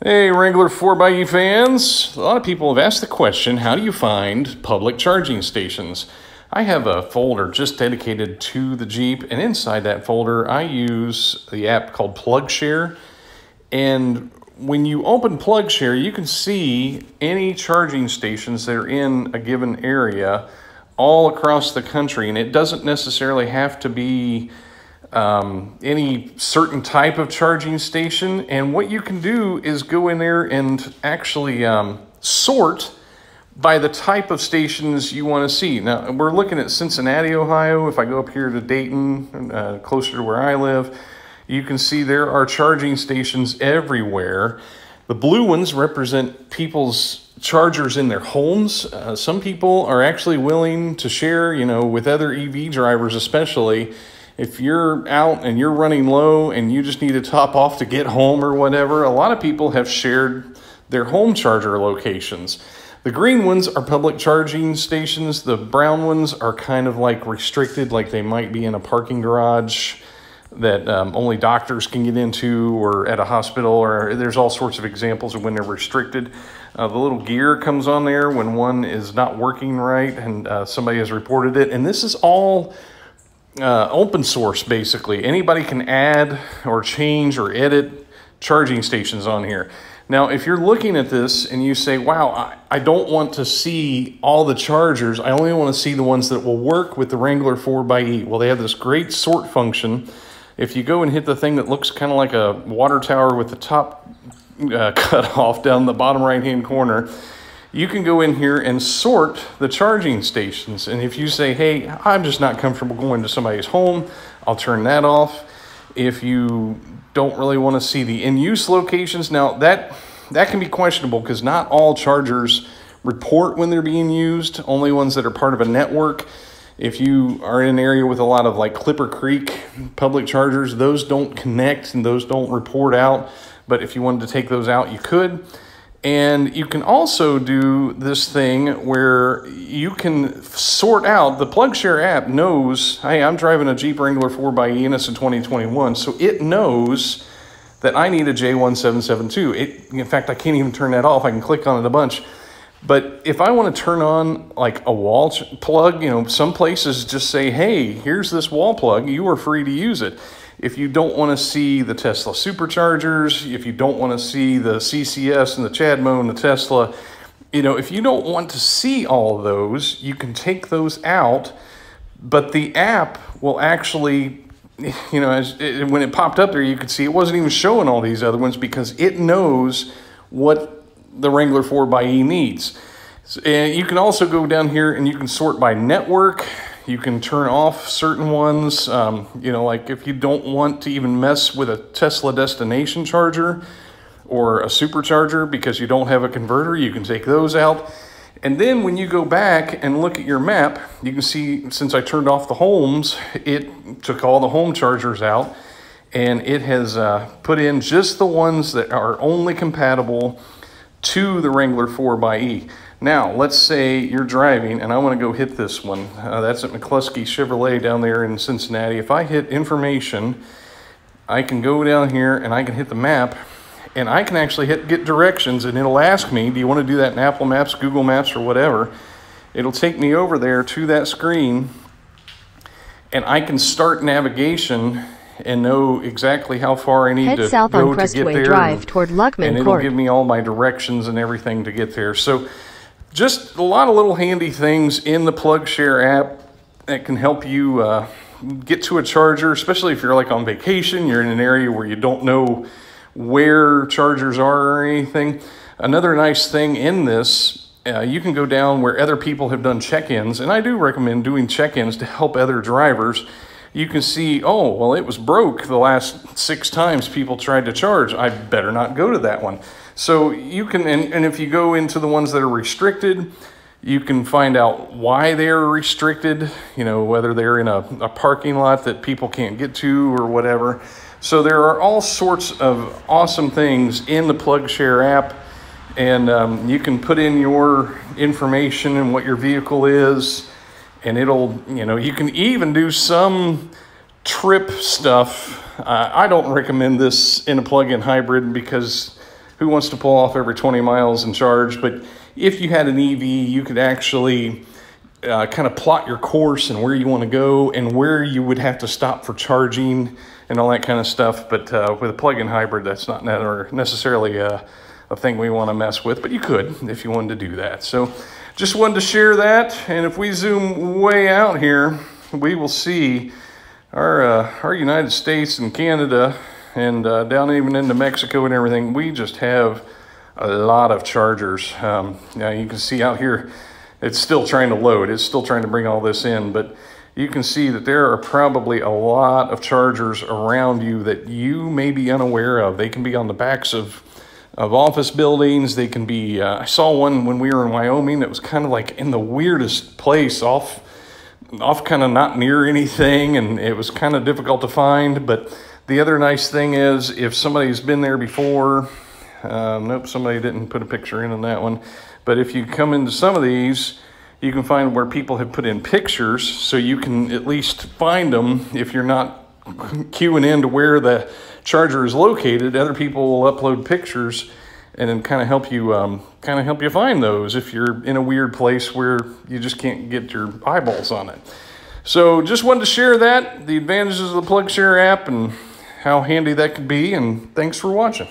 Hey, Wrangler 4xe fans. A lot of people have asked the question, how do you find public charging stations? I have a folder just dedicated to the Jeep, and inside that folder, I use the app called PlugShare. And when you open PlugShare, you can see any charging stations that are in a given area all across the country. And it doesn't necessarily have to be any certain type of charging station. And what you can do is go in there and actually sort by the type of stations you want to see. Now, we're looking at Cincinnati, Ohio. If I go up here to Dayton, closer to where I live, you can see there are charging stations everywhere. The blue ones represent people's chargers in their homes. Some people are actually willing to share, with other EV drivers especially. If you're out and you're running low and you just need to top off to get home or whatever, a lot of people have shared their home charger locations. The green ones are public charging stations. The brown ones are kind of like restricted, like they might be in a parking garage that only doctors can get into, or at a hospital, or there's all sorts of examples of when they're restricted. The little gear comes on there when one is not working right and somebody has reported it. And this is all open source, basically. Anybody can add or change or edit charging stations on here. Now, if you're looking at this and you say, wow, I don't want to see all the chargers, I only want to see the ones that will work with the Wrangler 4xe. Well, they have this great sort function. If you go and hit the thing that looks kind of like a water tower with the top cut off down the bottom right-hand corner, you can go in here and sort the charging stations. And if you say, hey, I'm just not comfortable going to somebody's home, I'll turn that off. If you don't really want to see the in-use locations, now that can be questionable because not all chargers report when they're being used, only ones that are part of a network. If you are in an area with a lot of like Clipper Creek public chargers, those don't connect and those don't report out. But if you wanted to take those out, you could. And you can also do this thing where you can sort out, the PlugShare app knows, hey, I'm driving a Jeep Wrangler 4xe and it's in 2021, so it knows that I need a J1772. In fact, I can't even turn that off. I can click on it a bunch. But if I want to turn on like a wall plug, some places just say, hey, here's this wall plug, you are free to use it. If you don't want to see the Tesla superchargers, if you don't want to see the CCS and the CHAdeMO and the Tesla, if you don't want to see all of those, you can take those out. But the app will actually, when it popped up there, you could see it wasn't even showing all these other ones because it knows what the Wrangler 4xe needs. And you can also go down here and you can sort by network. You can turn off certain ones, like if you don't want to even mess with a Tesla destination charger or a supercharger because you don't have a converter, you can take those out. And then when you go back and look at your map, you can see since I turned off the homes, it took all the home chargers out and it has put in just the ones that are only compatible to the Wrangler 4xe. Now, let's say you're driving and I want to go hit this one. That's at McCluskey Chevrolet down there in Cincinnati. If I hit information, I can go down here and I can hit the map and I can actually hit get directions and it'll ask me, do you want to do that in Apple Maps, Google Maps, or whatever? It'll take me over there to that screen and I can start navigation and know exactly how far I need Head to south go on to get Crestway there. Drive toward Luckman and it'll Court. give me all my directions and everything to get there. So just a lot of little handy things in the PlugShare app that can help you get to a charger, especially if you're like on vacation, you're in an area where you don't know where chargers are or anything. Another nice thing in this, you can go down where other people have done check-ins, and I do recommend doing check-ins to help other drivers. You can see, oh, well, it was broke the last 6 times people tried to charge. I better not go to that one. So you can, and if you go into the ones that are restricted, you can find out why they are restricted, whether they're in a parking lot that people can't get to or whatever. So there are all sorts of awesome things in the PlugShare app, and you can put in your information and what your vehicle is, and it'll, you can even do some trip stuff. I don't recommend this in a plug-in hybrid because who wants to pull off every 20 miles and charge? But if you had an EV, you could actually kind of plot your course and where you want to go and where you would have to stop for charging and all that kind of stuff. But with a plug-in hybrid, that's not necessarily a thing we want to mess with, but you could if you wanted to do that. So just wanted to share that. And if we zoom way out here, we will see our United States and Canada and down even into Mexico and everything. We just have a lot of chargers. Now you can see out here, it's still trying to load. It's still trying to bring all this in, but you can see that there are probably a lot of chargers around you that you may be unaware of. They can be on the backs of office buildings. They can be, I saw one when we were in Wyoming that was kind of like in the weirdest place, off kind of not near anything, and it was kind of difficult to find. But the other nice thing is, if somebody's been there before, nope, somebody didn't put a picture in on that one. But if you come into some of these, you can find where people have put in pictures, so you can at least find them. If you're not queuing in to where the charger is located, other people will upload pictures and then kind of help you find those if you're in a weird place where you just can't get your eyeballs on it. So just wanted to share that, the advantages of the PlugShare app and how handy that could be, and thanks for watching.